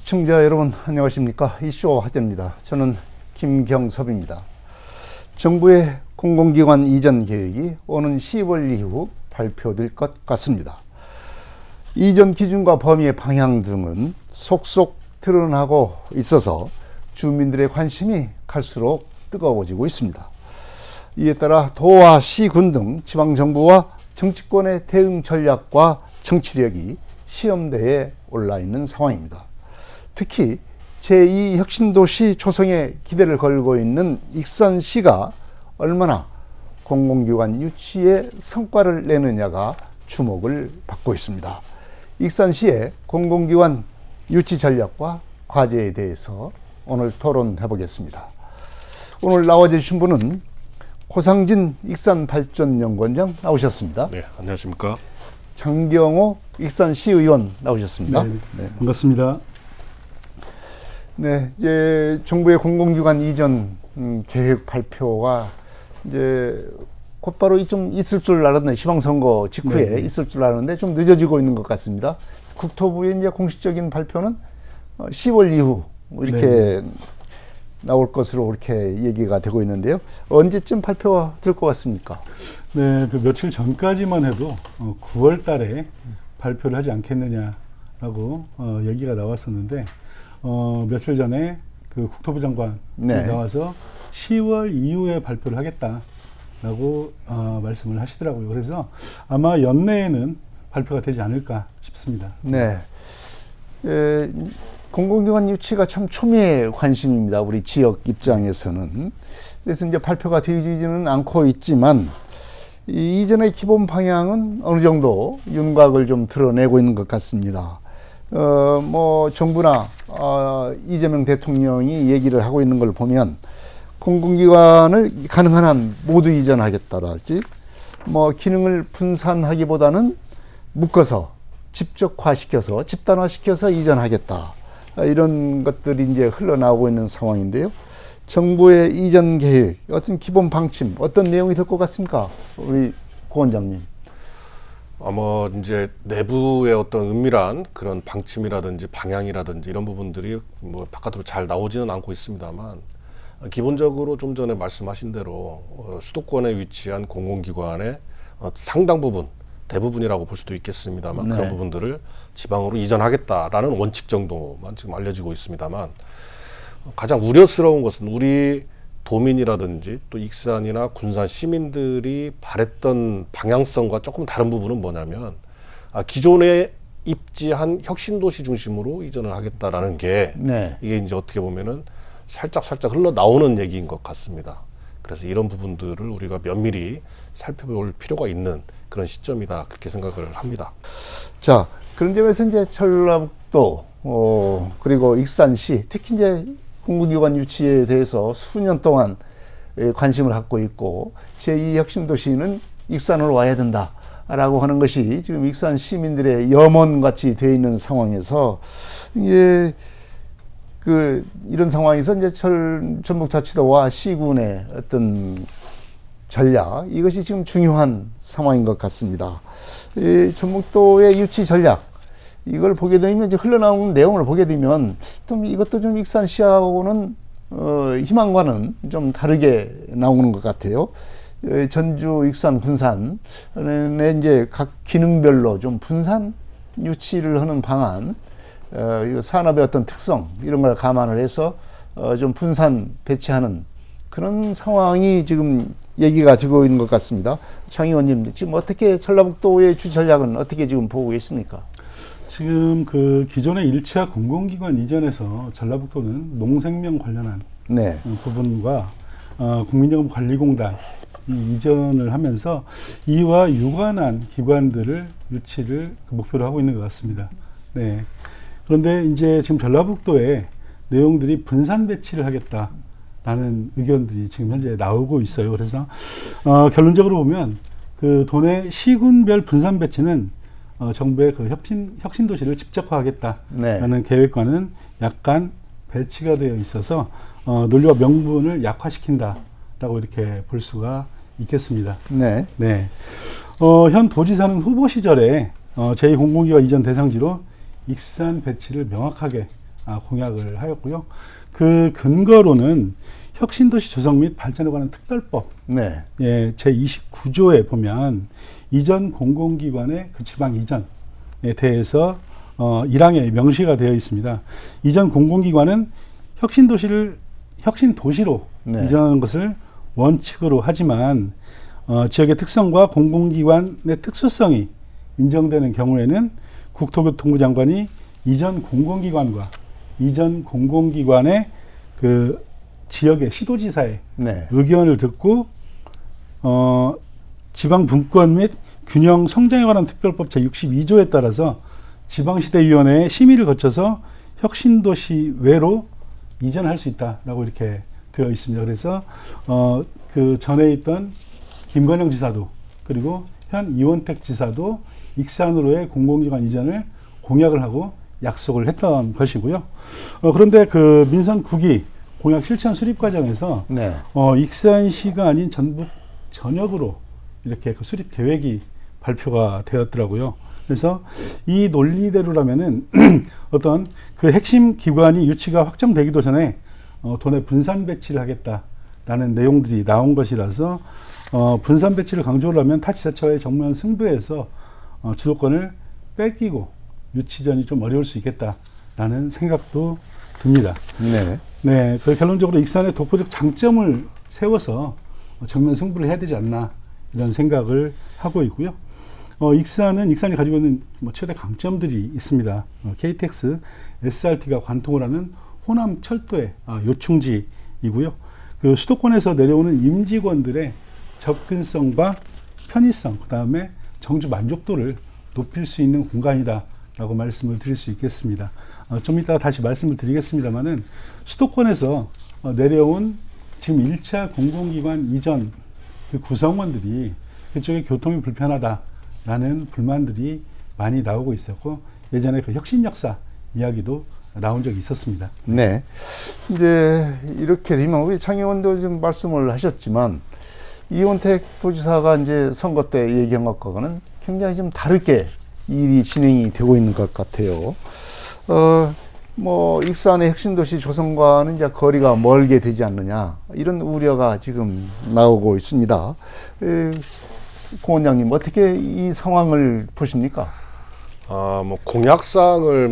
시청자 여러분 안녕하십니까. 이슈와 화제입니다. 저는 김경섭입니다. 정부의 공공기관 이전 계획이 오는 10월 이후 발표될 것 같습니다. 이전 기준과 범위의 방향 등은 속속 드러나고 있어서 주민들의 관심이 갈수록 뜨거워지고 있습니다. 이에 따라 도와 시군 등 지방정부와 정치권의 대응 전략과 정치력이 시험대에 올라 있는 상황입니다. 특히 제2혁신도시 조성에 기대를 걸고 있는 익산시가 얼마나 공공기관 유치에 성과를 내느냐가 주목을 받고 있습니다. 익산시의 공공기관 유치 전략과 과제에 대해서 오늘 토론해 보겠습니다. 오늘 나와주신 분은 고상진 익산발전연구원장 나오셨습니다. 네, 안녕하십니까. 장경호 익산시의원 나오셨습니다. 네, 반갑습니다. 네, 이제 정부의 공공기관 이전 계획 발표가 이제 곧바로 좀 있을 줄 알았는데 지방선거 직후에 네. 있을 줄 알았는데 좀 늦어지고 있는 것 같습니다. 국토부의 이제 공식적인 발표는 10월 이후 이렇게 네. 나올 것으로 이렇게 얘기가 되고 있는데요. 언제쯤 발표가 될 것 같습니까? 네, 그 며칠 전까지만 해도 9월 달에 발표를 하지 않겠느냐라고 얘기가 나왔었는데 며칠 전에 그 국토부 장관이 네. 나와서 10월 이후에 발표를 하겠다라고 말씀을 하시더라고요. 그래서 아마 연내에는 발표가 되지 않을까 싶습니다. 네. 공공기관 유치가 참 초미의 관심입니다. 우리 지역 입장에서는. 그래서 이제 발표가 되지는 않고 있지만 이전의 기본 방향은 어느 정도 윤곽을 좀 드러내고 있는 것 같습니다. 뭐 정부나 이재명 대통령이 얘기를 하고 있는 걸 보면 공공기관을 가능한 한 모두 이전하겠다랄지 뭐 기능을 분산하기보다는 묶어서 집적화시켜서 집단화시켜서 이전하겠다. 이런 것들이 이제 흘러나오고 있는 상황인데요. 정부의 이전 계획, 어떤 기본 방침, 어떤 내용이 될 것 같습니까? 우리 고 원장님. 아마 이제 내부의 어떤 은밀한 그런 방침이라든지 방향이라든지 이런 부분들이 뭐 바깥으로 잘 나오지는 않고 있습니다만 기본적으로 좀 전에 말씀하신 대로 수도권에 위치한 공공기관의 상당 부분, 대부분이라고 볼 수도 있겠습니다만 네. 그런 부분들을 지방으로 이전하겠다라는 원칙 정도만 지금 알려지고 있습니다만 가장 우려스러운 것은 우리 도민이라든지 또 익산이나 군산 시민들이 바랬던 방향성과 조금 다른 부분은 뭐냐면 기존에 입지한 혁신도시 중심으로 이전을 하겠다라는 게 네. 이게 이제 어떻게 보면은 살짝 흘러나오는 얘기인 것 같습니다. 그래서 이런 부분들을 우리가 면밀히 살펴볼 필요가 있는 그런 시점이다 그렇게 생각을 합니다. 자, 그런 점에서 이제 전라북도 그리고 익산시 특히 이제 공공기관 유치에 대해서 수년 동안 관심을 갖고 있고 제2혁신도시는 익산으로 와야 된다라고 하는 것이 지금 익산 시민들의 염원같이 되어 있는 상황에서 이게 이런 상황에서 이제 전북자치도와 시군의 어떤 전략 이것이 지금 중요한 상황인 것 같습니다. 이 전북도의 유치 전략 이걸 보게 되면 이제 흘러나오는 내용을 보게 되면 좀 이것도 좀 익산시하고는 희망과는 좀 다르게 나오는 것 같아요. 전주, 익산, 군산에 이제 각 기능별로 좀 분산 유치를 하는 방안, 산업의 어떤 특성 이런 걸 감안을 해서 좀 분산 배치하는 그런 상황이 지금 얘기가 되고 있는 것 같습니다. 장 의원님, 지금 어떻게 전라북도의 주치 전략은 어떻게 지금 보고 계십니까? 지금 그 기존의 1차 공공기관 이전에서 전라북도는 농생명 관련한 네. 부분과 국민연금관리공단 이전을 하면서 이와 유관한 기관들을 유치를 목표로 하고 있는 것 같습니다. 네. 그런데 이제 지금 전라북도에 내용들이 분산 배치를 하겠다라는 의견들이 지금 현재 나오고 있어요. 그래서 결론적으로 보면 그 도내 시군별 분산 배치는 정부의 그 혁신도시를 집적화하겠다라는 네. 계획과는 약간 배치가 되어 있어서 논리와 명분을 약화시킨다라고 이렇게 볼 수가 있겠습니다. 네. 네. 현 도지사는 후보 시절에 제2공공기관 이전 대상지로 익산 배치를 명확하게 공약을 하였고요. 그 근거로는 혁신도시 조성 및 발전에 관한 특별법 네. 예, 제29조에 보면 이전 공공기관의 그 지방 이전에 대해서 1항에 명시가 되어 있습니다. 이전 공공기관은 혁신도시로 네. 이전하는 것을 원칙으로 하지만 지역의 특성과 공공기관의 특수성이 인정되는 경우에는 국토교통부 장관이 이전 공공기관의 그 지역의 시도지사의 네. 의견을 듣고 지방 분권 및 균형 성장에 관한 특별법 제62조에 따라서 지방시대위원회의 심의를 거쳐서 혁신도시 외로 이전할 수 있다라고 이렇게 되어 있습니다. 그래서 그 전에 있던 김관영 지사도 그리고 현 이원택 지사도 익산으로의 공공기관 이전을 공약을 하고 약속을 했던 것이고요. 그런데 그 민선 9기 공약 실천 수립 과정에서 네. 익산시가 아닌 전북 전역으로 이렇게 그 수립 계획이 발표가 되었더라고요. 그래서 이 논리대로라면은 어떤 그 핵심 기관이 유치가 확정되기도 전에 도내 분산 배치를 하겠다라는 내용들이 나온 것이라서 분산 배치를 강조를 하면 타 지자체와의 정면 승부에서 주도권을 뺏기고 유치전이 좀 어려울 수 있겠다라는 생각도 듭니다. 네. 네, 그 결론적으로 익산의 독보적 장점을 세워서 정면 승부를 해야 되지 않나 이런 생각을 하고 있고요. 익산이 가지고 있는 최대 강점들이 있습니다. KTX, SRT가 관통을 하는 호남 철도의 요충지이고요. 그 수도권에서 내려오는 임직원들의 접근성과 편의성, 그 다음에 정주 만족도를 높일 수 있는 공간이다라고 말씀을 드릴 수 있겠습니다. 좀 이따가 다시 말씀을 드리겠습니다만은 수도권에서 내려온 지금 1차 공공기관 이전 그 구성원들이 그쪽에 교통이 불편하다라는 불만들이 많이 나오고 있었고 예전에 그 혁신 역사 이야기도 나온 적이 있었습니다. 네. 이제 이렇게 되면 우리 장 의원도 좀 말씀을 하셨지만 이원택 도지사가 이제 선거 때 얘기한 것과는 굉장히 좀 다르게 일이 진행이 되고 있는 것 같아요. 익산의 혁신도시 조성과는 이제 거리가 멀게 되지 않느냐 이런 우려가 지금 나오고 있습니다. 고 원장님 어떻게 이 상황을 보십니까? 공약사항을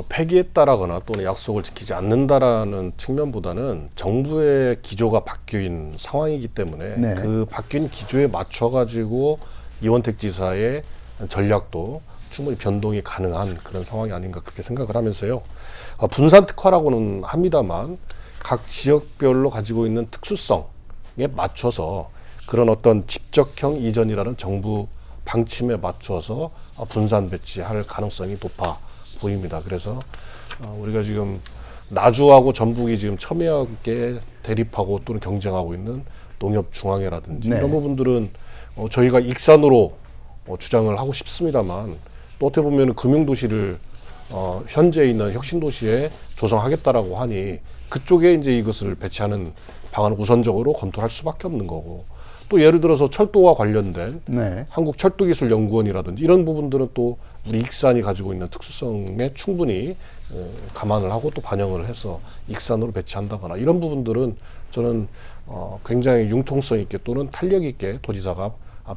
폐기했다라거나 또는 약속을 지키지 않는다라는 측면보다는 정부의 기조가 바뀐 상황이기 때문에 네. 그 바뀐 기조에 맞춰 가지고 이원택 지사의 전략도 충분히 변동이 가능한 그런 상황이 아닌가 그렇게 생각을 하면서요. 분산 특화라고는 합니다만 각 지역별로 가지고 있는 특수성에 맞춰서 그런 어떤 집적형 이전이라는 정부 방침에 맞춰서 분산 배치할 가능성이 높아 보입니다. 그래서 우리가 지금 나주하고 전북이 지금 첨예하게 대립하고 또는 경쟁하고 있는 농협중앙회라든지 네. 이런 부분들은 저희가 익산으로 주장을 하고 싶습니다만 또 어떻게 보면 금융도시를 현재 있는 혁신도시에 조성하겠다라고 하니 그쪽에 이제 이것을 배치하는 방안을 우선적으로 검토할 수밖에 없는 거고 또 예를 들어서 철도와 관련된 네. 한국철도기술연구원이라든지 이런 부분들은 또 우리 익산이 가지고 있는 특수성에 충분히 감안을 하고 또 반영을 해서 익산으로 배치한다거나 이런 부분들은 저는 굉장히 융통성 있게 또는 탄력 있게 도지사가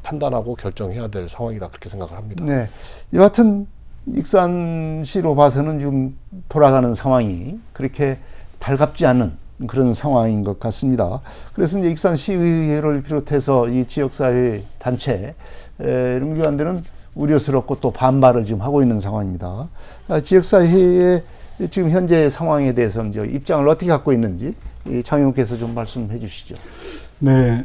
판단하고 결정해야 될 상황이다 그렇게 생각을 합니다. 네. 여하튼 익산시로 봐서는 지금 돌아가는 상황이 그렇게 달갑지 않은 그런 상황인 것 같습니다. 그래서 이제 익산시의회를 비롯해서 이 지역사회 단체 이런 기관들은 우려스럽고 또 반발을 지금 하고 있는 상황입니다. 지역사회의 지금 현재 상황에 대해서 이제 입장을 어떻게 갖고 있는지 장 의원께서 좀 말씀해 주시죠. 네.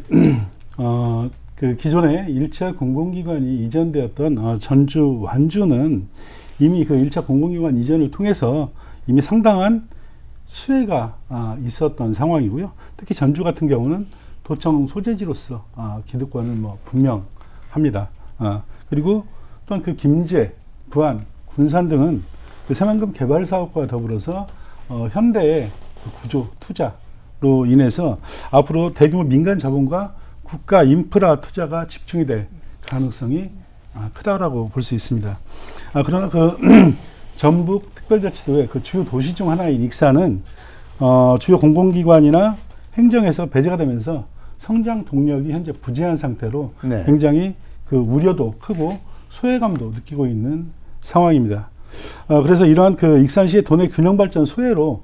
그 기존에 1차 공공기관이 이전되었던 전주, 완주는 이미 그 1차 공공기관 이전을 통해서 이미 상당한 수혜가 있었던 상황이고요. 특히 전주 같은 경우는 도청 소재지로서 기득권은 분명합니다. 그리고 또한 그 김제, 부안, 군산 등은 그 새만금 개발 사업과 더불어서 현대의 그 구조 투자로 인해서 앞으로 대규모 민간 자본과 국가 인프라 투자가 집중이 될 가능성이 크다라고 볼 수 있습니다. 그러나 그 전북 특별자치도의 그 주요 도시 중 하나인 익산은 주요 공공기관이나 행정에서 배제가 되면서 성장 동력이 현재 부재한 상태로 네. 굉장히 그 우려도 크고 소외감도 느끼고 있는 상황입니다. 그래서 이러한 그 익산시의 도내 균형 발전 소외로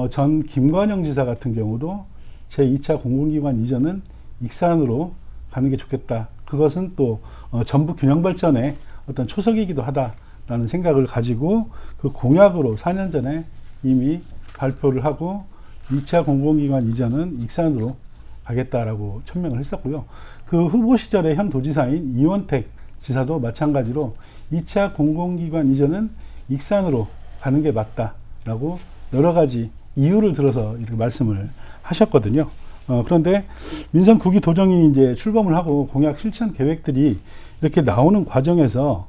전 김관영 지사 같은 경우도 제2차 공공기관 이전은 익산으로 가는 게 좋겠다. 그것은 또 전북 균형 발전의 어떤 초석이기도 하다라는 생각을 가지고 그 공약으로 4년 전에 이미 발표를 하고 2차 공공기관 이전은 익산으로 가겠다라고 천명을 했었고요. 그 후보 시절의 현 도지사인 이원택 지사도 마찬가지로 2차 공공기관 이전은 익산으로 가는 게 맞다라고 여러 가지 이유를 들어서 이렇게 말씀을 하셨거든요. 그런데 민선 9기 도정이 이제 출범을 하고 공약 실천 계획들이 이렇게 나오는 과정에서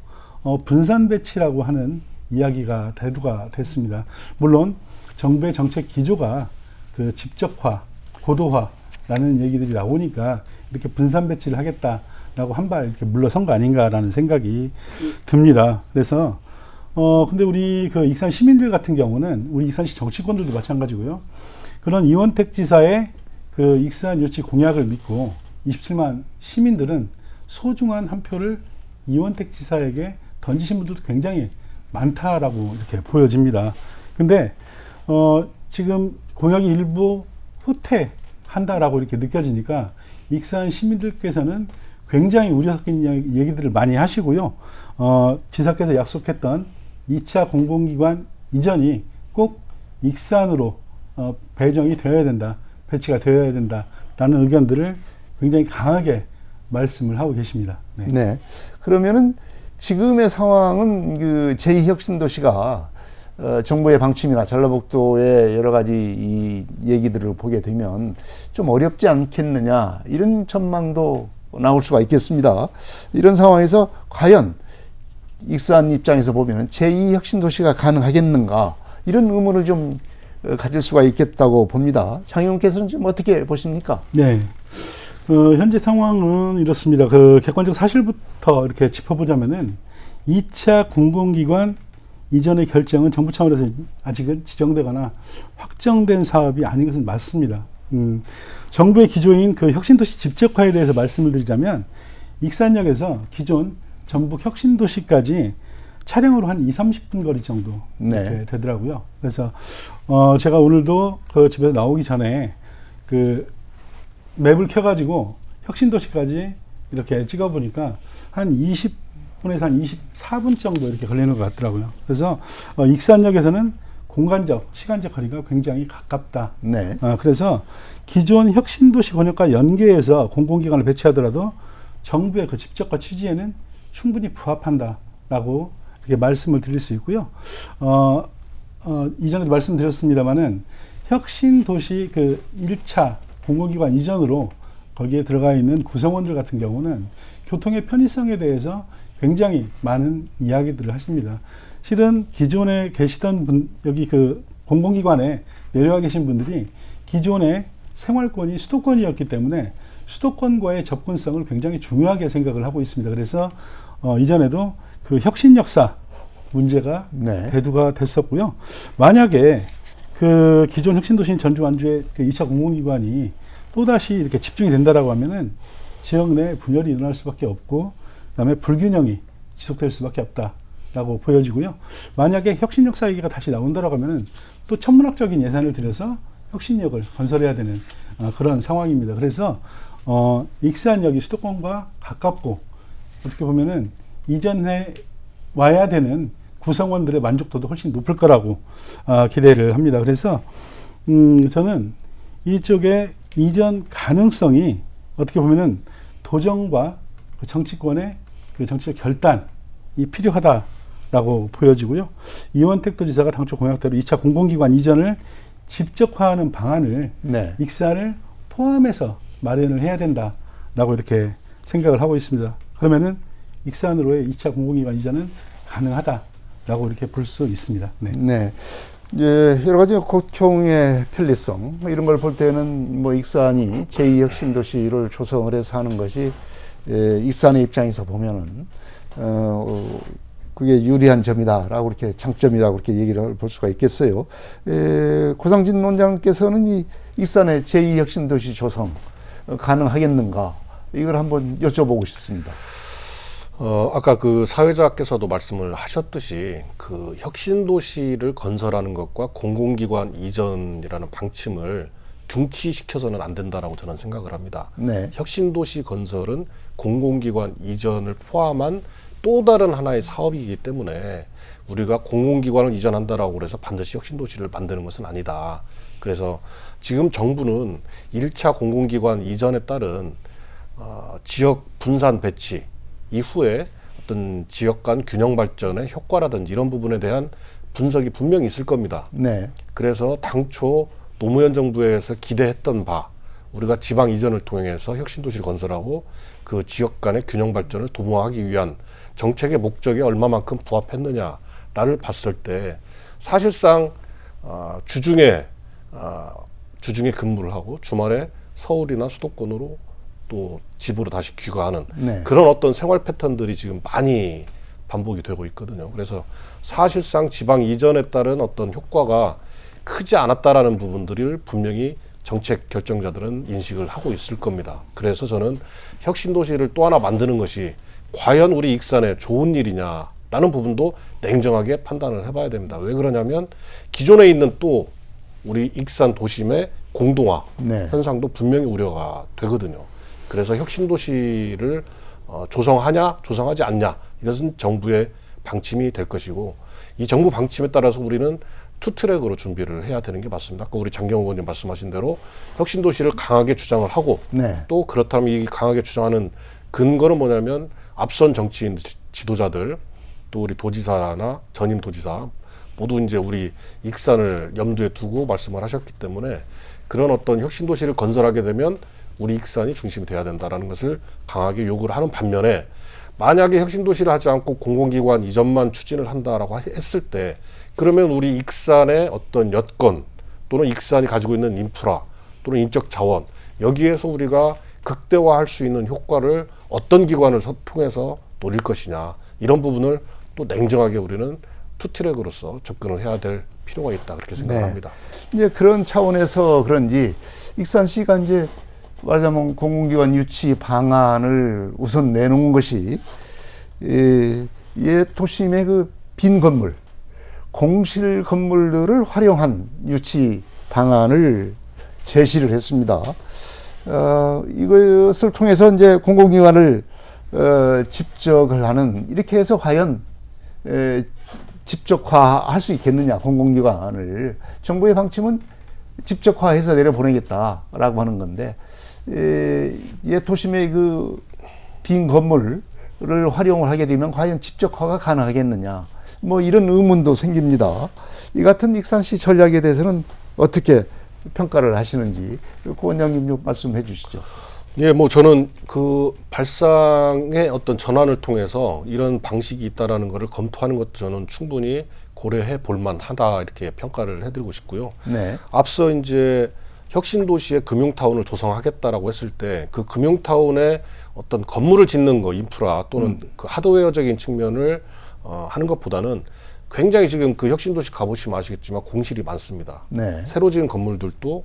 분산 배치라고 하는 이야기가 대두가 됐습니다. 물론 정부의 정책 기조가 그 직접화, 고도화라는 얘기들이 나오니까 이렇게 분산 배치를 하겠다라고 한 발 이렇게 물러선 거 아닌가라는 생각이 듭니다. 그래서 근데 우리 그 익산 시민들 같은 경우는 우리 익산시 정치권들도 마찬가지고요. 그런 이원택 지사의 그 익산 유치 공약을 믿고 27만 시민들은 소중한 한 표를 이원택 지사에게 던지신 분들도 굉장히 많다라고 이렇게 보여집니다. 근데 지금 공약이 일부 후퇴한다라고 이렇게 느껴지니까 익산 시민들께서는 굉장히 우려 섞인 얘기들을 많이 하시고요. 지사께서 약속했던 2차 공공기관 이전이 꼭 익산으로 배정이 되어야 된다, 배치가 되어야 된다라는 의견들을 굉장히 강하게 말씀을 하고 계십니다. 네. 네. 그러면은 지금의 상황은 그 제2혁신도시가 정부의 방침이나 전라북도의 여러 가지 이 얘기들을 보게 되면 좀 어렵지 않겠느냐 이런 전망도 나올 수가 있겠습니다. 이런 상황에서 과연 익산 입장에서 보면 제2혁신도시가 가능하겠는가 이런 의문을 좀 가질 수가 있겠다고 봅니다. 장 의원께서는 지금 어떻게 보십니까? 네. 현재 상황은 이렇습니다. 그 객관적 사실부터 이렇게 짚어보자면은 2차 공공기관 이전의 결정은 정부 차원에서 아직은 지정되거나 확정된 사업이 아닌 것은 맞습니다. 정부의 기조인 그 혁신도시 집적화에 대해서 말씀을 드리자면 익산역에서 기존 전북 혁신도시까지 차량으로 한 20-30분 거리 정도 이렇게 네. 되더라고요. 그래서 제가 오늘도 그 집에서 나오기 전에 그 맵을 켜가지고 혁신도시까지 이렇게 찍어보니까 한 20분에서 한 24분 정도 이렇게 걸리는 것 같더라고요. 그래서 익산역에서는 공간적, 시간적 거리가 굉장히 가깝다. 네. 그래서 기존 혁신도시 권역과 연계해서 공공기관을 배치하더라도 정부의 그 집적과 취지에는 충분히 부합한다라고 이렇게 말씀을 드릴 수 있고요. 이전에도 말씀드렸습니다만은 혁신도시 그 1차 공공기관 이전으로 거기에 들어가 있는 구성원들 같은 경우는 교통의 편의성에 대해서 굉장히 많은 이야기들을 하십니다. 실은 기존에 계시던 분, 여기 그 공공기관에 내려와 계신 분들이 기존의 생활권이 수도권이었기 때문에 수도권과의 접근성을 굉장히 중요하게 생각을 하고 있습니다. 그래서 이전에도 그 혁신 역사 문제가 네. 대두가 됐었고요. 만약에 그 기존 혁신도시인 전주 완주의 그 2차 공공기관이 또다시 이렇게 집중이 된다라고 하면은 지역 내 분열이 일어날 수밖에 없고, 그다음에 불균형이 지속될 수밖에 없다라고 보여지고요. 만약에 혁신 역사 얘기가 다시 나온다라고 하면은 또 천문학적인 예산을 들여서 혁신역을 건설해야 되는 그런 상황입니다. 그래서 익산역이 수도권과 가깝고 어떻게 보면은 이전해 와야 되는 구성원들의 만족도도 훨씬 높을 거라고 기대를 합니다. 그래서 저는 이쪽에 이전 가능성이 어떻게 보면은 도정과 그 정치권의 그 정치적 결단이 필요하다라고 보여지고요. 이원택 도지사가 당초 공약대로 2차 공공기관 이전을 집적화하는 방안을 네. 익산을 포함해서 마련을 해야 된다라고 이렇게 생각을 하고 있습니다. 그러면은 익산으로의 2차 공공기관 이전은 가능하다라고 이렇게 볼 수 있습니다. 네. 네. 이제 여러 가지 고통의 편리성 이런 걸 볼 때는 뭐 익산이 제2혁신도시를 조성을 해서 하는 것이 익산의 입장에서 보면은 그게 유리한 점이다라고 이렇게 장점이라고 이렇게 얘기를 볼 수가 있겠어요. 고상진 원장께서는 이 익산의 제2혁신도시 조성 가능하겠는가? 이걸 한번 여쭤보고 싶습니다. 아까 그 사회자께서도 말씀을 하셨듯이 그 혁신도시를 건설하는 것과 공공기관 이전이라는 방침을 등치시켜서는 안 된다라고 저는 생각을 합니다. 네. 혁신도시 건설은 공공기관 이전을 포함한 또 다른 하나의 사업이기 때문에 우리가 공공기관을 이전한다라고 해서 반드시 혁신도시를 만드는 것은 아니다. 그래서 지금 정부는 1차 공공기관 이전에 따른 지역 분산 배치 이후에 어떤 지역 간 균형 발전의 효과라든지 이런 부분에 대한 분석이 분명히 있을 겁니다. 네. 그래서 당초 노무현 정부에서 기대했던 바 우리가 지방 이전을 통해서 혁신도시를 건설하고 그 지역 간의 균형 발전을 도모하기 위한 정책의 목적에 얼마만큼 부합했느냐를 봤을 때 사실상 주중에 근무를 하고 주말에 서울이나 수도권으로 또 집으로 다시 귀가하는 네. 그런 어떤 생활 패턴들이 지금 많이 반복이 되고 있거든요. 그래서 사실상 지방 이전에 따른 어떤 효과가 크지 않았다라는 부분들을 분명히 정책 결정자들은 인식을 하고 있을 겁니다. 그래서 저는 혁신도시를 또 하나 만드는 것이 과연 우리 익산에 좋은 일이냐라는 부분도 냉정하게 판단을 해봐야 됩니다. 왜 그러냐면 기존에 있는 또 우리 익산 도심의 공동화 네. 현상도 분명히 우려가 되거든요. 그래서 혁신도시를 조성하냐 조성하지 않냐 이것은 정부의 방침이 될 것이고 이 정부 방침에 따라서 우리는 투트랙으로 준비를 해야 되는 게 맞습니다. 아까 우리 장경호 의원님 말씀하신 대로 혁신도시를 강하게 주장을 하고 네. 또 그렇다면 이 강하게 주장하는 근거는 뭐냐면 앞선 정치인 지도자들 또 우리 도지사나 전임 도지사 모두 이제 우리 익산을 염두에 두고 말씀을 하셨기 때문에 그런 어떤 혁신도시를 건설하게 되면 우리 익산이 중심이 돼야 된다라는 것을 강하게 요구를 하는 반면에 만약에 혁신도시를 하지 않고 공공기관 이전만 추진을 한다라고 했을 때 그러면 우리 익산의 어떤 여건 또는 익산이 가지고 있는 인프라 또는 인적 자원 여기에서 우리가 극대화할 수 있는 효과를 어떤 기관을 통해서 노릴 것이냐 이런 부분을 또 냉정하게 우리는 투트랙으로서 접근을 해야 될 필요가 있다 그렇게 생각합니다. 네. 이제 그런 차원에서 그런지 익산시가 이제 말하자면 공공기관 유치 방안을 우선 내놓은 것이 도심의 그 빈 건물, 공실 건물들을 활용한 유치 방안을 제시를 했습니다. 이것을 통해서 이제 공공기관을 집적을 하는 이렇게 해서 과연 집적화할 수 있겠느냐 공공기관을 정부의 방침은 집적화해서 내려보내겠다라고 하는 건데 도심의 그 빈 건물을 활용을 하게 되면 과연 집적화가 가능하겠느냐 뭐 이런 의문도 생깁니다. 이 같은 익산시 전략에 대해서는 어떻게 평가를 하시는지 고 원장님 좀 말씀해 주시죠. 예, 뭐 저는 그 발상의 어떤 전환을 통해서 이런 방식이 있다라는 것을 검토하는 것도 저는 충분히 고려해 볼 만하다 이렇게 평가를 해드리고 싶고요. 네. 앞서 이제 혁신도시의 금융타운을 조성하겠다라고 했을 때 그 금융타운에 어떤 건물을 짓는 거 인프라 또는 그 하드웨어적인 측면을 하는 것보다는 굉장히 지금 그 혁신도시 가보시면 아시겠지만 공실이 많습니다. 네. 새로 지은 건물들도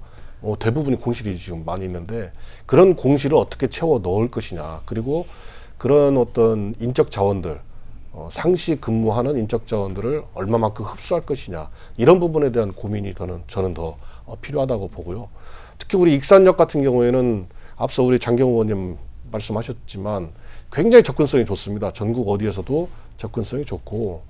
대부분이 공실이 지금 많이 있는데 그런 공실을 어떻게 채워 넣을 것이냐 그리고 그런 어떤 인적 자원들 상시 근무하는 인적 자원들을 얼마만큼 흡수할 것이냐 이런 부분에 대한 고민이 저는 더 필요하다고 보고요. 특히 우리 익산역 같은 경우에는 앞서 우리 장경호 의원님 말씀하셨지만 굉장히 접근성이 좋습니다. 전국 어디에서도 접근성이 좋고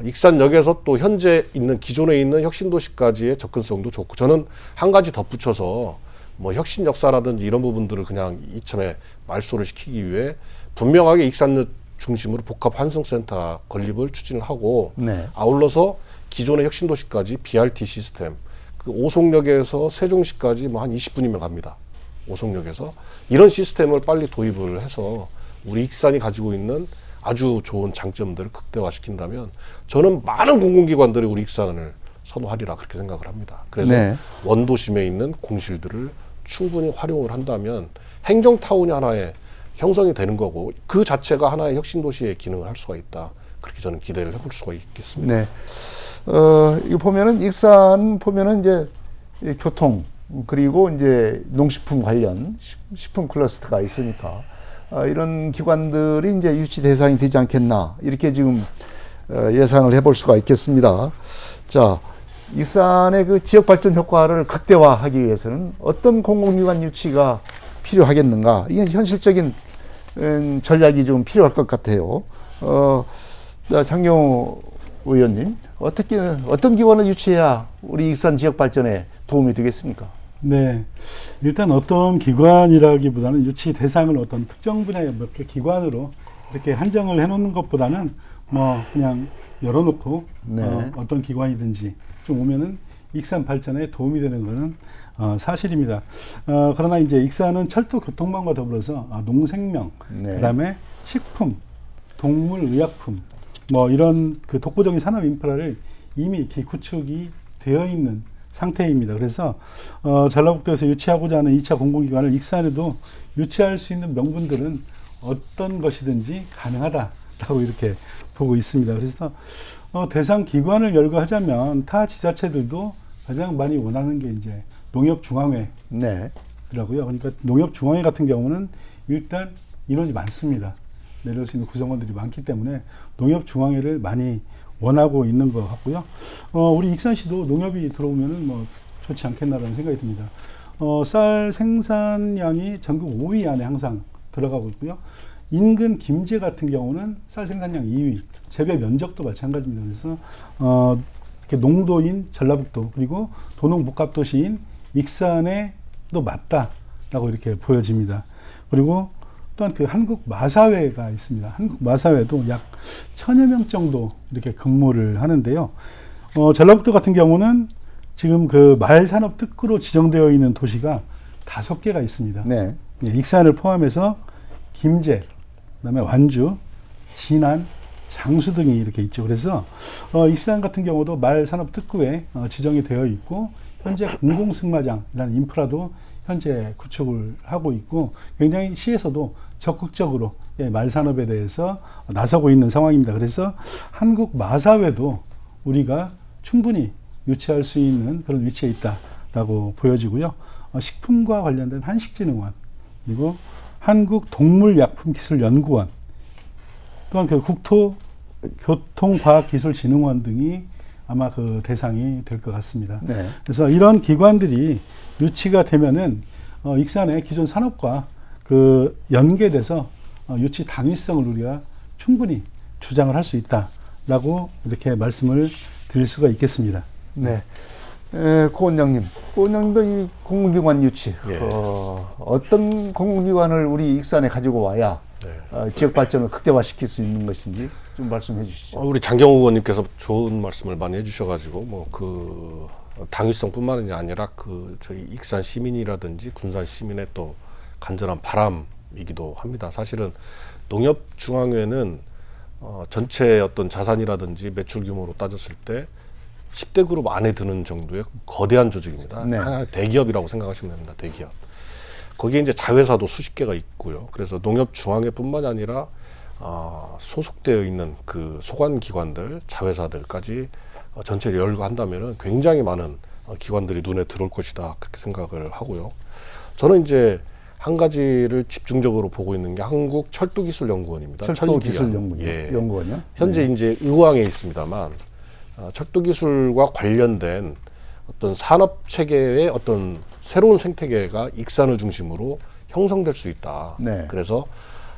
익산역에서 또 현재 있는 기존에 있는 혁신도시까지의 접근성도 좋고 저는 한 가지 덧붙여서 뭐 혁신 역사라든지 이런 부분들을 그냥 이참에 말소를 시키기 위해 분명하게 익산역 중심으로 복합 환승센터 건립을 추진을 하고 네. 아울러서 기존의 혁신도시까지 BRT 시스템 그 오송역에서 세종시까지 뭐 한 20분이면 갑니다. 오송역에서 이런 시스템을 빨리 도입을 해서 우리 익산이 가지고 있는 아주 좋은 장점들을 극대화시킨다면 저는 많은 공공기관들이 우리 익산을 선호하리라 그렇게 생각을 합니다. 그래서 네. 원도심에 있는 공실들을 충분히 활용을 한다면 행정타운이 하나의 형성이 되는 거고 그 자체가 하나의 혁신도시의 기능을 할 수가 있다. 그렇게 그렇게 저는 기대를 해볼 수가 있겠습니다. 네. 이거 보면은 익산 보면은 이제 이 교통 그리고 이제 농식품 관련 식품 클러스터가 있으니까 이런 기관들이 이제 유치 대상이 되지 않겠나 이렇게 지금 예상을 해볼 수가 있겠습니다. 자, 익산의 그 지역 발전 효과를 극대화하기 위해서는 어떤 공공기관 유치가 필요하겠는가? 이게 현실적인 전략이 좀 필요할 것 같아요. 자, 장경호 의원님, 어떤 기관을 유치해야 우리 익산 지역 발전에 도움이 되겠습니까? 네. 일단 어떤 기관이라기보다는 유치 대상을 어떤 특정 분야의 몇 개 기관으로 이렇게 한정을 해놓는 것보다는 뭐 그냥 열어놓고 네. 어떤 기관이든지 좀 오면은 익산 발전에 도움이 되는 것은 사실입니다. 그러나 이제 익산은 철도 교통망과 더불어서 농생명, 네. 그다음에 식품, 동물 의약품, 뭐 이런 그 독보적인 산업 인프라를 이미 이렇게 구축이 되어 있는 상태입니다. 그래서 전라북도에서 유치하고자 하는 2차 공공기관을 익산에도 유치할 수 있는 명분들은 어떤 것이든지 가능하다라고 이렇게 보고 있습니다. 그래서 대상 기관을 열거하자면 타 지자체들도 가장 많이 원하는 게 이제 농협중앙회더라고요. 네. 그러니까 농협중앙회 같은 경우는 일단 인원이 많습니다. 내려올 수 있는 구성원들이 많기 때문에 농협중앙회를 많이 원하고 있는 것 같고요. 우리 익산시도 농협이 들어오면은 뭐 좋지 않겠나라는 생각이 듭니다. 쌀 생산량이 전국 5위 안에 항상 들어가고 있고요. 인근 김제 같은 경우는 쌀 생산량 2위, 재배 면적도 마찬가지입니다. 그래서 이렇게 농도인 전라북도 그리고 도농복합도시인 익산에도 맞다라고 이렇게 보여집니다. 그리고 또한 그 한국 마사회가 있습니다. 한국 마사회도 약 1000여 명 정도 이렇게 근무를 하는데요. 전라북도 같은 경우는 지금 그 말산업 특구로 지정되어 있는 도시가 5개가 있습니다. 네. 예, 익산을 포함해서 김제, 그다음에 완주, 진안, 장수 등이 이렇게 있죠. 그래서 익산 같은 경우도 말산업 특구에 지정이 되어 있고 현재 공공승마장이라는 인프라도 현재 구축을 하고 있고 굉장히 시에서도 적극적으로 말산업에 대해서 나서고 있는 상황입니다. 그래서 한국 마사회도 우리가 충분히 유치할 수 있는 그런 위치에 있다라고 보여지고요. 식품과 관련된 한식진흥원 그리고 한국동물약품기술연구원 또한 그 국토교통과학기술진흥원 등이 아마 그 대상이 될 것 같습니다. 네. 그래서 이런 기관들이 유치가 되면은 익산의 기존 산업과 그 연계돼서 유치 당위성을 우리가 충분히 주장을 할 수 있다라고 이렇게 말씀을 드릴 수가 있겠습니다. 네. 고 원장님도 이 공공기관 유치, 예. 어떤 공공기관을 우리 익산에 가지고 와야 지역 발전을 극대화시킬 수 있는 것인지 좀 말씀해 주시죠. 우리 장경호 의원님께서 좋은 말씀을 많이 해주셔가지고 뭐 그 당위성뿐만이 아니라 그 저희 익산 시민이라든지 군산 시민의 또 간절한 바람이기도 합니다. 사실은 농협중앙회는 전체 어떤 자산이라든지 매출 규모로 따졌을 때 10대 그룹 안에 드는 정도의 거대한 조직입니다. 네. 하나의 대기업이라고 생각하시면 됩니다. 대기업. 거기에 이제 자회사도 수십 개가 있고요. 그래서 농협중앙회뿐만 아니라 소속되어 있는 그 소관기관들, 자회사들까지 전체를 열거한다면은 굉장히 많은 기관들이 눈에 들어올 것이다 그렇게 생각을 하고요. 저는 이제 한 가지를 집중적으로 보고 있는 게 한국철도기술연구원입니다. 철도기술연구원. 예. 연구원이요? 현재 네. 이제 의왕에 있습니다만 철도기술과 관련된 어떤 산업 체계의 어떤 새로운 생태계가 익산을 중심으로 형성될 수 있다. 네. 그래서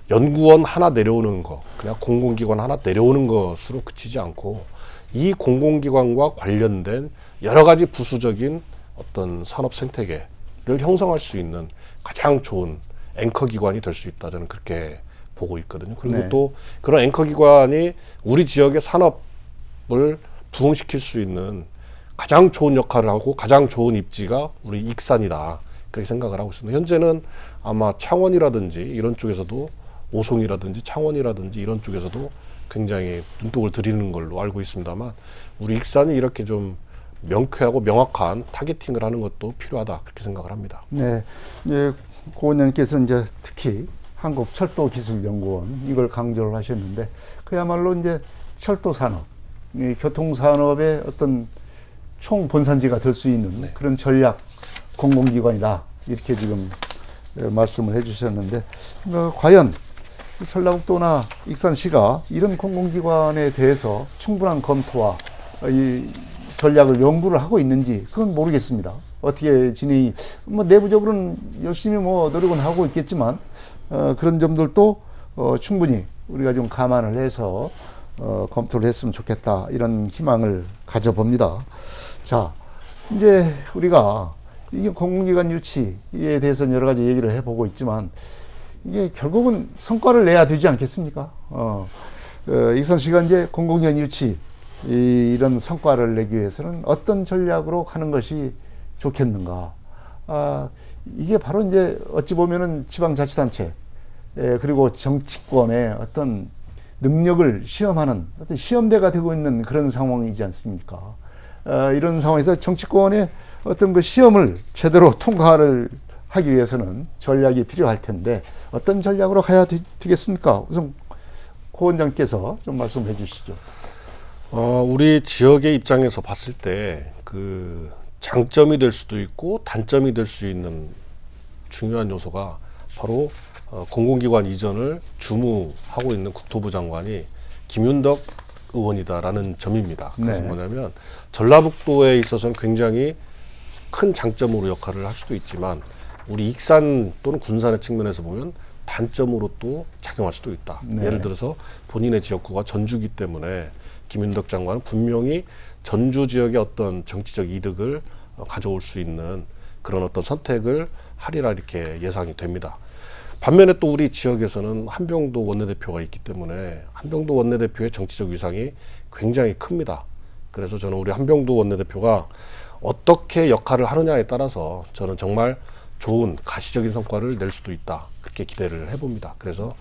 연구원 하나 내려오는 거, 그냥 공공기관 하나 내려오는 것으로 그치지 않고 이 공공기관과 관련된 여러 가지 부수적인 어떤 산업 생태계를 형성할 수 있는 가장 좋은 앵커 기관이 될 수 있다. 저는 그렇게 보고 있거든요. 그리고 네. 또 그런 앵커 기관이 우리 지역의 산업을 부흥시킬 수 있는 가장 좋은 역할을 하고 가장 좋은 입지가 우리 익산이다. 그렇게 생각을 하고 있습니다. 현재는 아마 창원이라든지 이런 쪽에서도 오송이라든지 창원이라든지 이런 쪽에서도 굉장히 눈독을 들이는 걸로 알고 있습니다만 우리 익산이 이렇게 좀 명쾌하고 명확한 타겟팅을 하는 것도 필요하다. 그렇게 생각을 합니다. 네. 이제 고 원장님께서는 이제 특히 한국철도기술연구원 이걸 강조를 하셨는데 그야말로 이제 철도 산업, 이 교통 산업의 어떤 총 본산지가 될 수 있는 그런 전략 공공기관이다. 이렇게 지금 말씀을 해주셨는데, 과연 전라북도나 익산시가 이런 공공기관에 대해서 충분한 검토와 이 전략을 연구를 하고 있는지 그건 모르겠습니다. 어떻게 진행이 내부적으로는 열심히 노력은 하고 있겠지만 그런 점들도 충분히 우리가 좀 감안을 해서 검토를 했으면 좋겠다, 이런 희망을 가져봅니다. 자, 이제 우리가 이게 공공기관 유치에 대해서는 여러 가지 얘기를 해보고 있지만 이게 결국은 성과를 내야 되지 않겠습니까? 익산시가 이제 공공기관 유치 이런 성과를 내기 위해서는 어떤 전략으로 가는 것이 좋겠는가? 이게 바로 이제 어찌 보면은 지방자치단체 그리고 정치권의 어떤 능력을 시험하는 어떤 시험대가 되고 있는 그런 상황이지 않습니까? 이런 상황에서 정치권의 어떤 그 시험을 제대로 통과를 하기 위해서는 전략이 필요할 텐데 어떤 전략으로 가야 되겠습니까? 우선 고 원장께서 좀 말씀해 주시죠. 우리 지역의 입장에서 봤을 때 그 장점이 될 수도 있고 단점이 될 수 있는 중요한 요소가 바로 공공기관 이전을 주무하고 있는 국토부 장관이 김윤덕 의원이다라는 점입니다. 그래서 네. 뭐냐면 전라북도에 있어서는 굉장히 큰 장점으로 역할을 할 수도 있지만 우리 익산 또는 군산의 측면에서 보면 단점으로 또 작용할 수도 있다. 네. 예를 들어서 본인의 지역구가 전주기 때문에 김윤덕 장관은 분명히 전주 지역의 어떤 정치적 이득을 가져올 수 있는 그런 어떤 선택을 하리라 이렇게 예상이 됩니다. 반면에 또 우리 지역에서는 한병도 원내대표가 있기 때문에 한병도 원내대표의 정치적 위상이 굉장히 큽니다. 그래서 저는 우리 한병도 원내대표가 어떻게 역할을 하느냐에 따라서 저는 정말 좋은 가시적인 성과를 낼 수도 있다. 그렇게 기대를 해봅니다. 그래서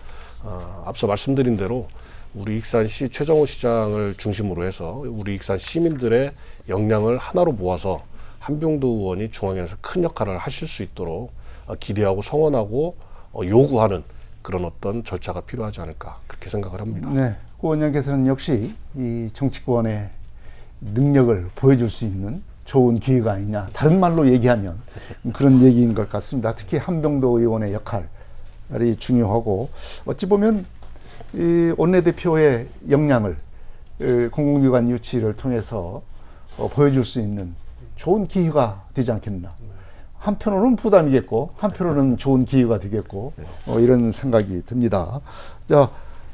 앞서 말씀드린 대로 우리 익산시 최정호 시장을 중심으로 해서 우리 익산 시민들의 역량을 하나로 모아서 한병도 의원이 중앙에서 큰 역할을 하실 수 있도록 기대하고 성원하고 요구하는 그런 어떤 절차가 필요하지 않을까 그렇게 생각을 합니다. 네, 고 원장께서는 역시 이 정치권의 능력을 보여줄 수 있는 좋은 기회가 아니냐, 다른 말로 얘기하면 그런 얘기인 것 같습니다. 특히 한병도 의원의 역할이 중요하고 어찌 보면 이 원내대표의 역량을 공공기관 유치를 통해서 보여줄 수 있는 좋은 기회가 되지 않겠나. 한편으로는 부담이겠고 한편으로는 좋은 기회가 되겠고 이런 생각이 듭니다. 자,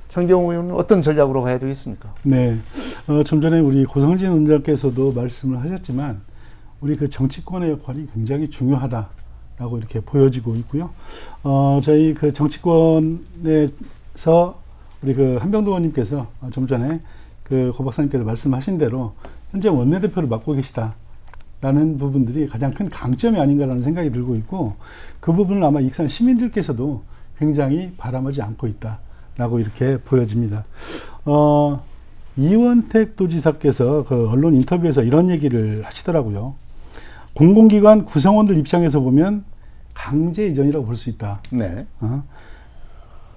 정경호 의원은 어떤 전략으로 가야 되겠습니까? 네, 좀 전에 우리 고성진 원장께서도 말씀을 하셨지만 우리 그 정치권의 역할이 굉장히 중요하다라고 이렇게 보여지고 있고요. 저희 그 정치권에서 우리 그 한병도 의원님께서 좀 전에 그 고 박사님께서 말씀하신 대로 현재 원내대표를 맡고 계시다라는 부분들이 가장 큰 강점이 아닌가라는 생각이 들고 있고 그 부분을 아마 익산 시민들께서도 굉장히 바람하지 않고 있다라고 이렇게 보여집니다. 이원택 도지사께서 그 언론 인터뷰에서 이런 얘기를 하시더라고요. 공공기관 구성원들 입장에서 보면 강제 이전이라고 볼 수 있다. 네.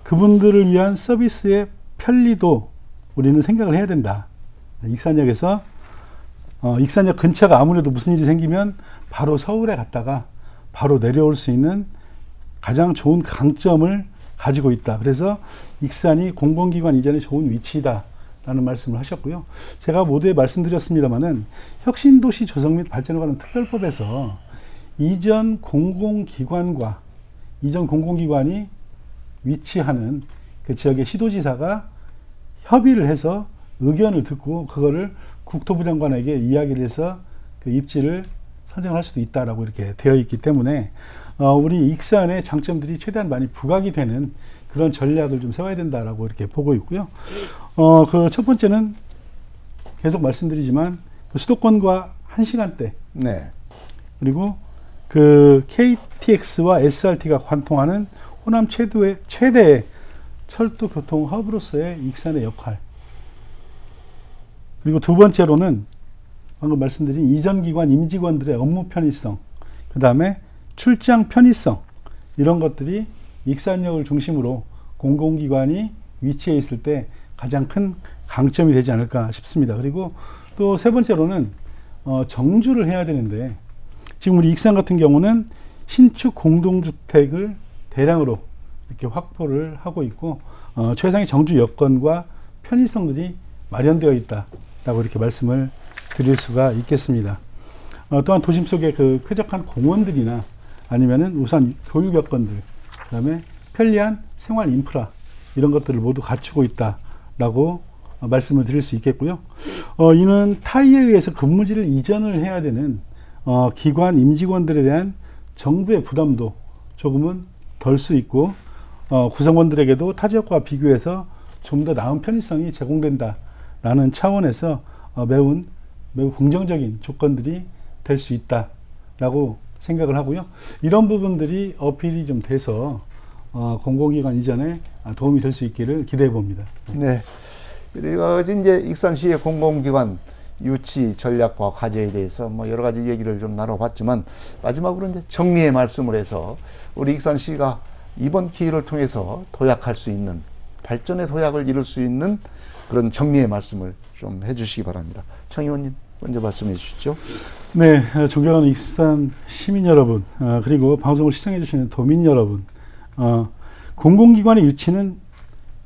그분들을 위한 서비스의 편리도 우리는 생각을 해야 된다. 익산역에서 익산역 근처가 아무래도 무슨 일이 생기면 바로 서울에 갔다가 바로 내려올 수 있는 가장 좋은 강점을 가지고 있다. 그래서 익산이 공공기관 이전에 좋은 위치이다 라는 말씀을 하셨고요. 제가 모두에 말씀드렸습니다마는 혁신도시 조성 및 발전에 관한 특별법에서 이전 공공기관이 위치하는 그 지역의 시도지사가 협의를 해서 의견을 듣고 그거를 국토부 장관에게 이야기를 해서 그 입지를 선정할 수도 있다라고 이렇게 되어 있기 때문에 우리 익산의 장점들이 최대한 많이 부각이 되는 그런 전략을 좀 세워야 된다라고 이렇게 보고 있고요. 그 첫 번째는 계속 말씀드리지만 그 수도권과 1시간대 네. 그리고 그 KTX와 SRT가 관통하는 호남 최대의 철도 교통 허브로서의 익산의 역할. 그리고 두 번째로는 방금 말씀드린 이전 기관 임직원들의 업무 편의성, 그 다음에 출장 편의성, 이런 것들이 익산역을 중심으로 공공기관이 위치해 있을 때 가장 큰 강점이 되지 않을까 싶습니다. 그리고 또 세 번째로는 정주를 해야 되는데 지금 우리 익산 같은 경우는 신축 공동주택을 대량으로 이렇게 확보를 하고 있고 최상의 정주 여건과 편의성들이 마련되어 있다라고 이렇게 말씀을 드릴 수가 있겠습니다. 또한 도심 속의 그 쾌적한 공원들이나 아니면은 우선 교육 여건들, 그다음에 편리한 생활 인프라 이런 것들을 모두 갖추고 있다라고 말씀을 드릴 수 있겠고요. 이는 타의에 의해서 근무지를 이전을 해야 되는 기관 임직원들에 대한 정부의 부담도 조금은 덜 수 있고 구성원들에게도 타 지역과 비교해서 좀 더 나은 편의성이 제공된다라는 차원에서 매우 긍정적인 조건들이 될 수 있다라고 생각을 하고요. 이런 부분들이 어필이 좀 돼서 공공기관 이전에 도움이 될 수 있기를 기대해 봅니다. 네. 그리고 이제 익산시의 공공기관 유치 전략과 과제에 대해서 뭐 여러 가지 얘기를 좀 나눠봤지만 마지막으로 이제 정리의 말씀을 해서 우리 익산시가 이번 기회를 통해서 도약할 수 있는 발전의 도약을 이룰 수 있는 그런 정리의 말씀을 좀 해주시기 바랍니다. 청 의원님 먼저 말씀해 주시죠. 네, 존경하는 익산 시민 여러분, 그리고 방송을 시청해 주시는 도민 여러분, 공공기관의 유치는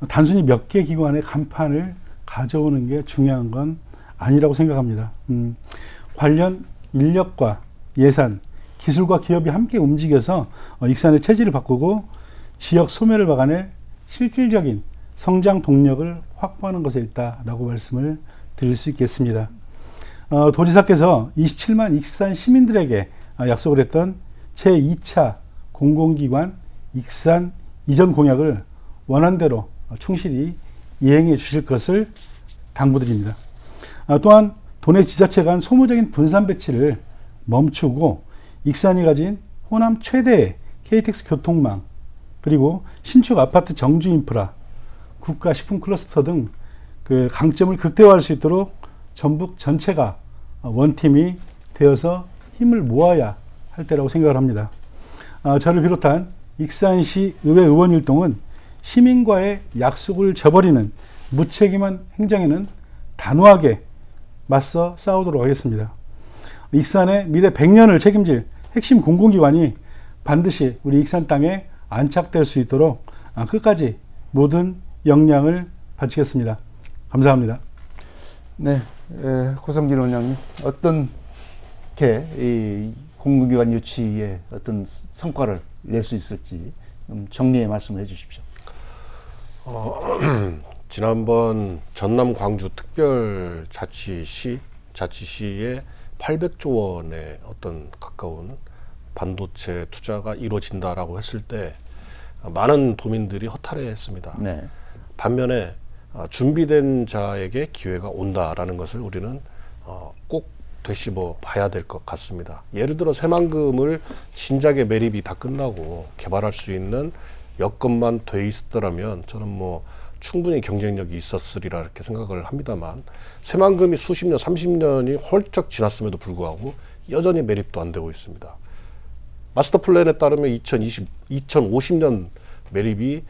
단순히 몇 개 기관의 간판을 가져오는 게 중요한 건 아니라고 생각합니다. 관련 인력과 예산, 기술과 기업이 함께 움직여서 익산의 체질을 바꾸고 지역 소멸을 막아낼 실질적인 성장 동력을 확보하는 것에 있다라고 말씀을 드릴 수 있겠습니다. 도지사께서 27만 익산 시민들에게 약속을 했던 제2차 공공기관 익산 이전 공약을 원한대로 충실히 이행해 주실 것을 당부드립니다. 또한 도내 지자체 간 소모적인 분산 배치를 멈추고 익산이 가진 호남 최대의 KTX 교통망, 그리고 신축 아파트 정주 인프라, 국가 식품 클러스터 등 그 강점을 극대화할 수 있도록 전북 전체가 원팀이 되어서 힘을 모아야 할 때라고 생각을 합니다. 저를 비롯한 익산시 의회 의원 일동은 시민과의 약속을 저버리는 무책임한 행정에는 단호하게 맞서 싸우도록 하겠습니다. 익산의 미래 100년을 책임질 핵심 공공기관이 반드시 우리 익산 땅에 안착될 수 있도록 끝까지 모든 역량을 바치겠습니다. 감사합니다. 네, 고성진 원장님 어떤 이 공공기관 유치에 어떤 성과를 낼 수 있을지 정리의 말씀을 해주십시오. 지난번 전남 광주 특별자치시의 800조 원의 어떤 가까운 반도체 투자가 이루어진다라고 했을 때 많은 도민들이 허탈해했습니다. 네. 반면에 준비된 자에게 기회가 온다라는 것을 우리는 꼭 되씹어 봐야 될 것 같습니다. 예를 들어 새만금을 진작에 매립이 다 끝나고 개발할 수 있는 여건만 돼 있었더라면 저는 뭐 충분히 경쟁력이 있었으리라 이렇게 생각을 합니다만 새만금이 수십 년, 30년이 훌쩍 지났음에도 불구하고 여전히 매립도 안 되고 있습니다. 마스터 플랜에 따르면 2050년 매립이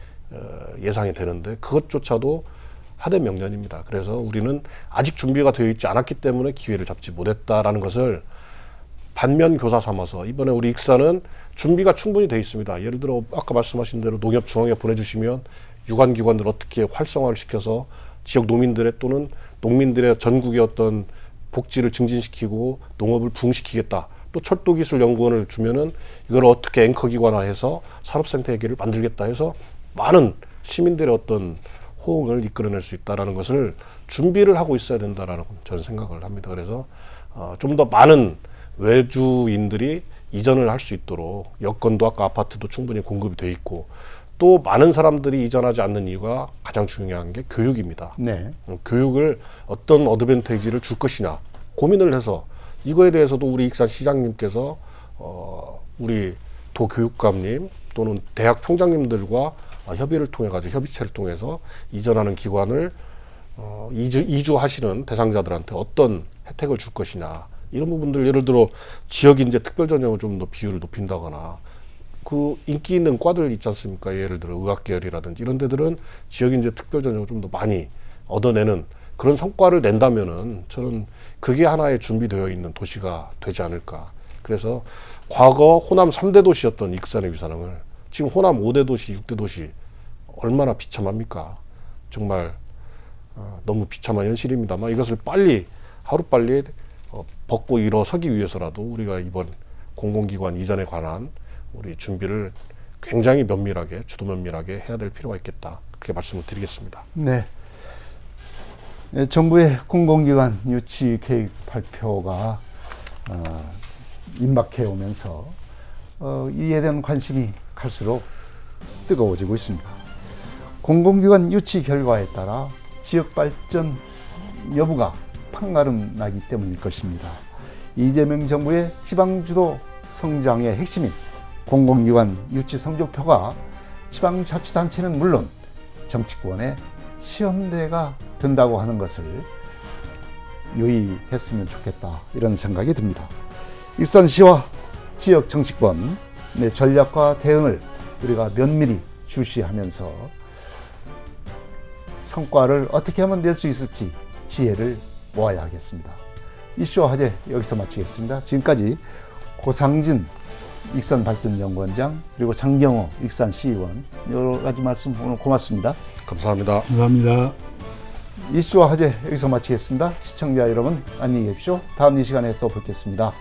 예상이 되는데 그것조차도 하대명년입니다. 그래서 우리는 아직 준비가 되어 있지 않았기 때문에 기회를 잡지 못했다라는 것을 반면 교사 삼아서 이번에 우리 익산은 준비가 충분히 되어 있습니다. 예를 들어 아까 말씀하신 대로 농협중앙에 보내주시면 유관기관들 어떻게 활성화를 시켜서 지역 노민들의 또는 농민들의 전국의 어떤 복지를 증진시키고 농업을 부흥시키겠다. 또 철도기술연구원을 주면은 이걸 어떻게 앵커기관화해서 산업생태계를 만들겠다 해서 많은 시민들의 어떤 호응을 이끌어낼 수 있다는 것을 준비를 하고 있어야 된다라는 저는 생각을 합니다. 그래서 좀 더 많은 외주인들이 이전을 할 수 있도록 여건도 아까 아파트도 충분히 공급이 돼 있고 또 많은 사람들이 이전하지 않는 이유가 가장 중요한 게 교육입니다. 네. 교육을 어떤 어드밴티지를 줄 것이냐 고민을 해서 이거에 대해서도 우리 익산 시장님께서 우리 도교육감님 또는 대학 총장님들과 협의를 통해 가지고 협의체를 통해서 이전하는 기관을 이주하시는 대상자들한테 어떤 혜택을 줄 것이냐 이런 부분들 예를 들어 지역 인재 특별 전형을 좀 더 비율을 높인다거나 그 인기 있는 과들 있지 않습니까? 예를 들어 의학 계열이라든지 이런 데들은 지역 인재 특별 전형을 좀 더 많이 얻어내는 그런 성과를 낸다면은 저는 그게 하나의 준비되어 있는 도시가 되지 않을까. 그래서 과거 호남 3대 도시였던 익산의 위상을 지금 호남 5대 도시, 6대 도시 얼마나 비참합니까? 정말 너무 비참한 현실입니다만 이것을 빨리 하루빨리 벗고 일어서기 위해서라도 우리가 이번 공공기관 이전에 관한 우리 준비를 굉장히 면밀하게, 주도 면밀하게 해야 될 필요가 있겠다. 그렇게 말씀을 드리겠습니다. 네. 네, 정부의 공공기관 유치 계획 발표가 임박해 오면서 이에 대한 관심이 갈수록 뜨거워지고 있습니다. 공공기관 유치 결과에 따라 지역 발전 여부가 판가름 나기 때문일 것입니다. 이재명 정부의 지방주도 성장의 핵심인 공공기관 유치 성적표가 지방자치단체는 물론 정치권의 시험대가 된다고 하는 것을 유의했으면 좋겠다, 이런 생각이 듭니다. 익산시와 지역 정치권 내 전략과 대응을 우리가 면밀히 주시하면서 성과를 어떻게 하면 낼 수 있을지 지혜를 모아야 하겠습니다. 이슈와 화제 여기서 마치겠습니다. 지금까지 고상진 익산발전연구원장 그리고 장경호 익산시의원 여러 가지 말씀 오늘 고맙습니다. 감사합니다. 감사합니다. 이슈와 화제 여기서 마치겠습니다. 시청자 여러분 안녕히 계십시오. 다음 이 시간에 또 뵙겠습니다.